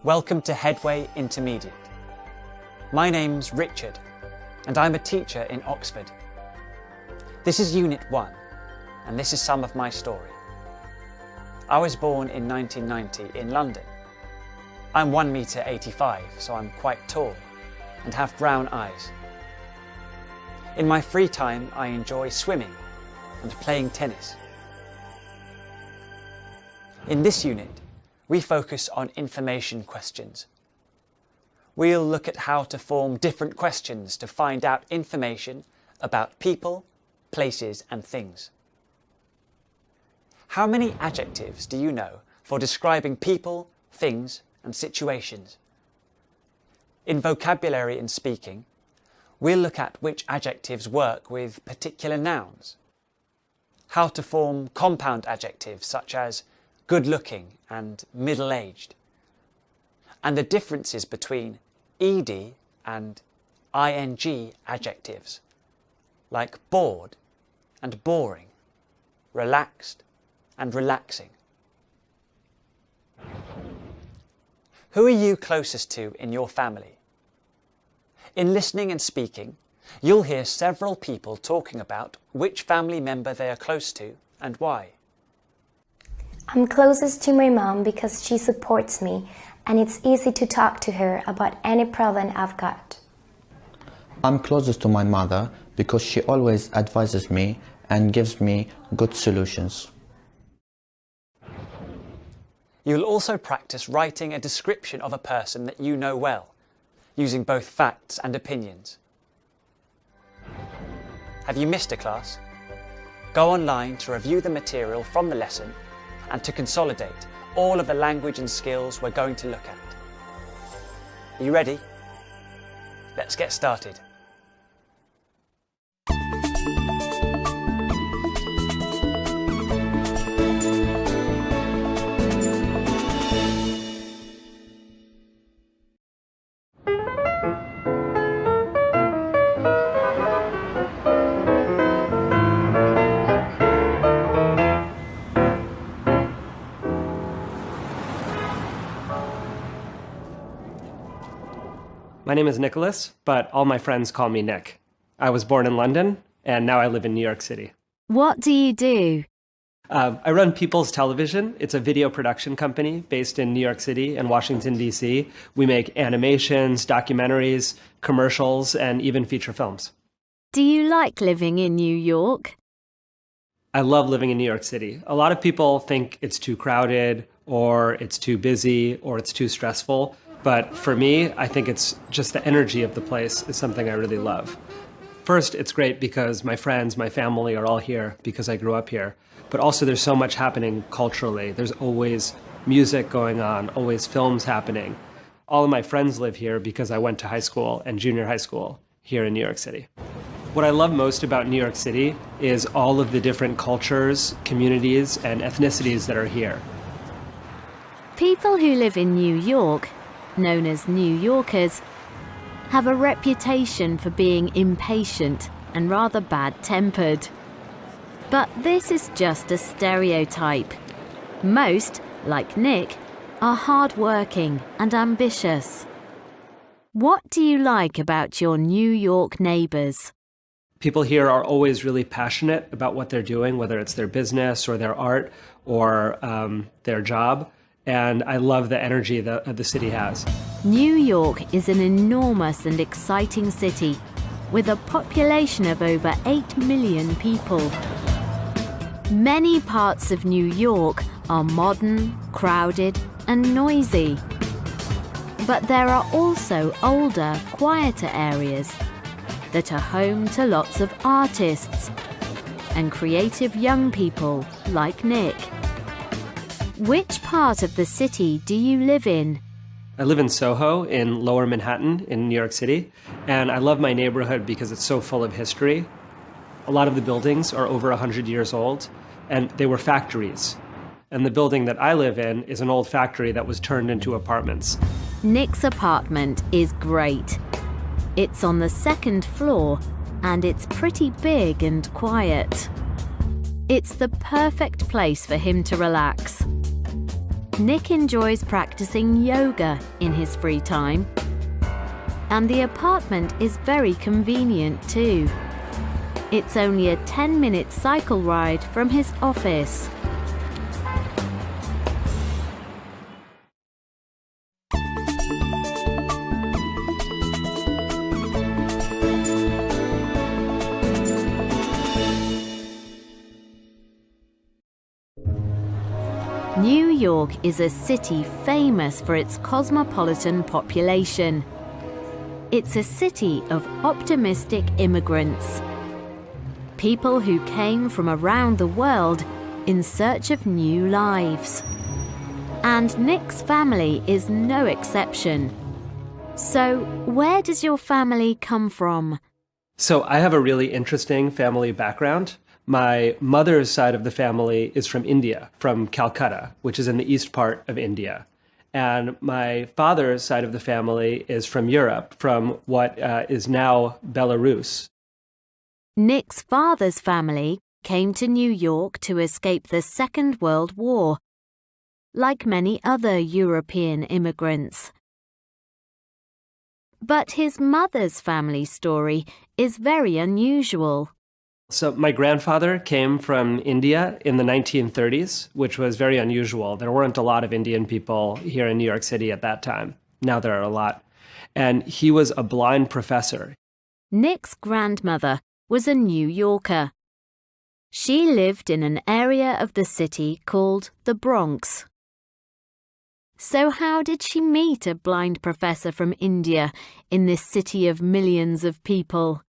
Welcome to Headway Intermediate. My name's Richard and I'm a teacher in Oxford. This is Unit 1 and this is some of my story. I was born in 1990 in London. I'm 1m85, so I'm quite tall and have brown eyes. In my free time, I enjoy swimming and playing tennis. In this unit, we focus on information questions. We'll look at how to form different questions to find out information about people, places and things. How many adjectives do you know for describing people, things and situations? In vocabulary and speaking, we'll look at which adjectives work with particular nouns, how to form compound adjectives such as good-looking and middle-aged, and the differences between ed and ing adjectives, like bored and boring, relaxed and relaxing. Who are you closest to in your family? In listening and speaking, you'll hear several people talking about which family member they are close to and why. I'm closest to my mom because she supports me and it's easy to talk to her about any problem I've got. I'm closest to my mother because she always advises me and gives me good solutions. You'll also practice writing a description of a person that you know well, using both facts and opinions. Have you missed a class? Go online to review the material from the lesson and to consolidate all of the language and skills we're going to look at. Are you ready? Let's get started. My name is Nicholas, but all my friends call me Nick. I was born in London, and now I live in New York City. What do you do? I run People's Television. It's a video production company based in New York City and Washington, D.C. We make animations, documentaries, commercials, and even feature films. Do you like living in New York? I love living in New York City. A lot of people think it's too crowded, or it's too busy, or it's too stressful. But for me, I think it's just the energy of the place is something I really love. First, it's great because my friends, my family are all here because I grew up here. But also there's so much happening culturally. There's always music going on, always films happening. All of my friends live here because I went to high school and junior high school here in New York City. What I love most about New York City is all of the different cultures, communities, and ethnicities that are here. People who live in New York, known as New Yorkers, have a reputation for being impatient and rather bad-tempered. But this is just a stereotype. Most, like Nick, are hard-working and ambitious. What do you like about your New York neighbors? People here are always really passionate about what they're doing, whether it's their business or their art or their job. And I love the energy that the city has. New York is an enormous and exciting city with a population of over 8 million people. Many parts of New York are modern, crowded, and noisy. But there are also older, quieter areas that are home to lots of artists and creative young people like Nick. Which part of the city do you live in? I live in Soho in Lower Manhattan in New York City, and I love my neighborhood because it's so full of history. A lot of the buildings are over 100 years old, and they were factories. And the building that I live in is an old factory that was turned into apartments. Nick's apartment is great. It's on the second floor, and it's pretty big and quiet. It's the perfect place for him to relax. Nick enjoys practicing yoga in his free time. And the apartment is very convenient too. It's only a 10-minute cycle ride from his office. New York is a city famous for its cosmopolitan population. It's a city of optimistic immigrants. People who came from around the world in search of new lives. And Nick's family is no exception. So, where does your family come from? So I have a really interesting family background. My mother's side of the family is from India, from Calcutta, which is in the east part of India. And my father's side of the family is from Europe, from what is now Belarus. Nick's father's family came to New York to escape the Second World War, like many other European immigrants. But his mother's family story is very unusual. So my grandfather came from India in the 1930s, which was very unusual. There weren't a lot of Indian people here in New York City at that time. Now there are a lot. And he was a blind professor. Nick's grandmother was a New Yorker. She lived in an area of the city called the Bronx. So how did she meet a blind professor from India in this city of millions of people?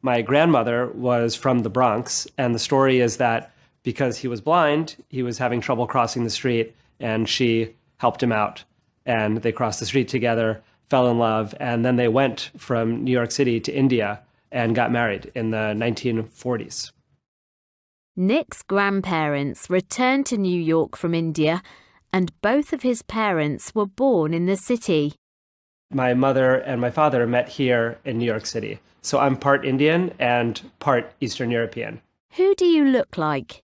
My grandmother was from the Bronx, and the story is that because he was blind, he was having trouble crossing the street, and she helped him out. And they crossed the street together, fell in love, and then they went from New York City to India and got married in the 1940s. Nick's grandparents returned to New York from India, and both of his parents were born in the city. My mother and my father met here in New York City. So I'm part Indian and part Eastern European. Who do you look like?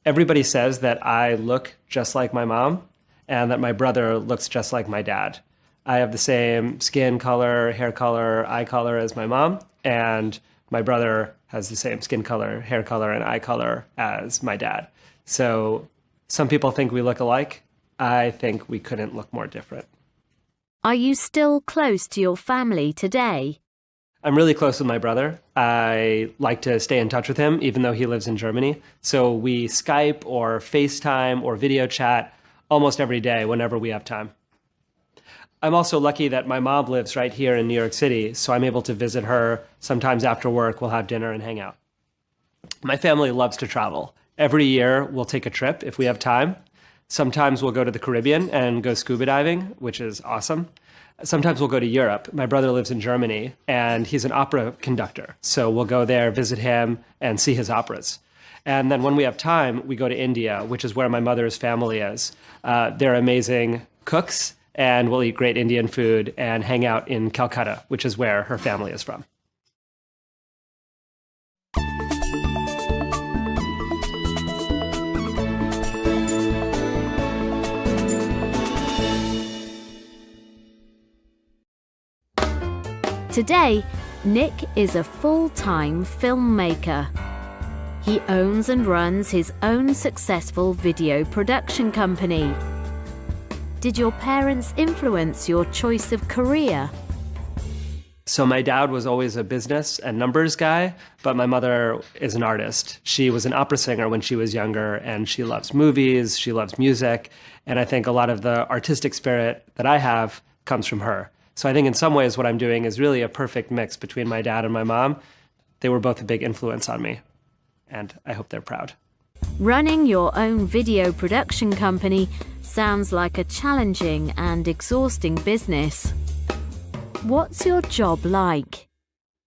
Everybody says that I look just like my mom and that my brother looks just like my dad. I have the same skin color, hair color, eye color as my mom, and my brother has the same skin color, hair color, and eye color as my dad. So some people think we look alike. I think we couldn't look more different. Are you still close to your family today? I'm really close with my brother. I like to stay in touch with him, even though he lives in Germany. So we Skype or FaceTime or video chat almost every day whenever we have time. I'm also lucky that my mom lives right here in New York City, so I'm able to visit her. Sometimes after work, we'll have dinner and hang out. My family loves to travel. Every year, we'll take a trip if we have time. Sometimes we'll go to the Caribbean and go scuba diving, which is awesome. Sometimes we'll go to Europe. My brother lives in Germany, and he's an opera conductor. So we'll go there, visit him, and see his operas. And then when we have time, we go to India, which is where my mother's family is. They're amazing cooks, and we'll eat great Indian food and hang out in Calcutta, which is where her family is from. Today, Nick is a full-time filmmaker. He owns and runs his own successful video production company. Did your parents influence your choice of career? So my dad was always a business and numbers guy, but my mother is an artist. She was an opera singer when she was younger, and she loves movies, she loves music, and I think a lot of the artistic spirit that I have comes from her. So I think in some ways what I'm doing is really a perfect mix between my dad and my mom. They were both a big influence on me, and I hope they're proud. Running your own video production company sounds like a challenging and exhausting business. What's your job like?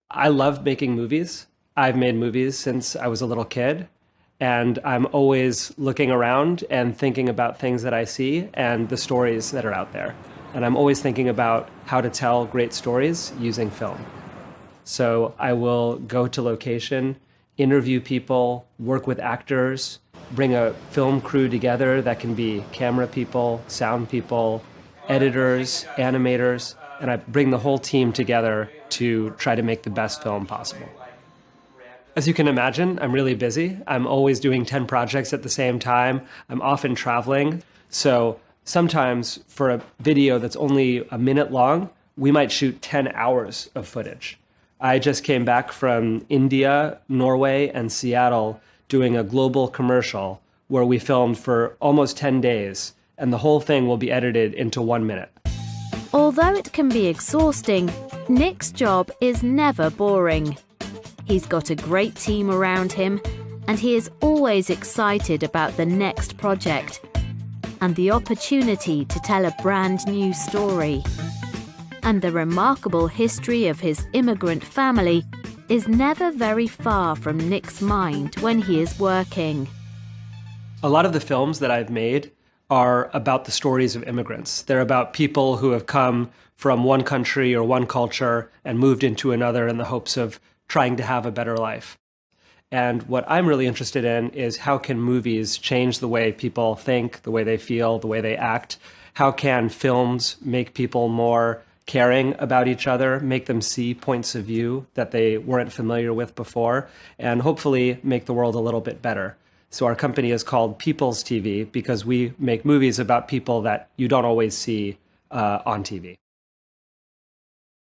I love making movies. I've made movies since I was a little kid, and I'm always looking around and thinking about things that I see and the stories that are out there. And I'm always thinking about how to tell great stories using film. So I will go to location, interview people, work with actors, bring a film crew together that can be camera people, sound people, editors, animators, and I bring the whole team together to try to make the best film possible. As you can imagine, I'm really busy. I'm always doing 10 projects at the same time. I'm often traveling. So sometimes for a video that's only a minute long, we might shoot 10 hours of footage. I just came back from India, Norway, and Seattle doing a global commercial where we filmed for almost 10 days, and the whole thing will be edited into 1 minute. Although it can be exhausting, Nick's job is never boring. He's got a great team around him, and he is always excited about the next project and the opportunity to tell a brand new story. And the remarkable history of his immigrant family is never very far from Nick's mind when he is working. A lot of the films that I've made are about the stories of immigrants. They're about people who have come from one country or one culture and moved into another in the hopes of trying to have a better life. And what I'm really interested in is how can movies change the way people think, the way they feel, the way they act? How can films make people more caring about each other, make them see points of view that they weren't familiar with before, and hopefully make the world a little bit better? So our company is called People's TV because we make movies about people that you don't always see on TV.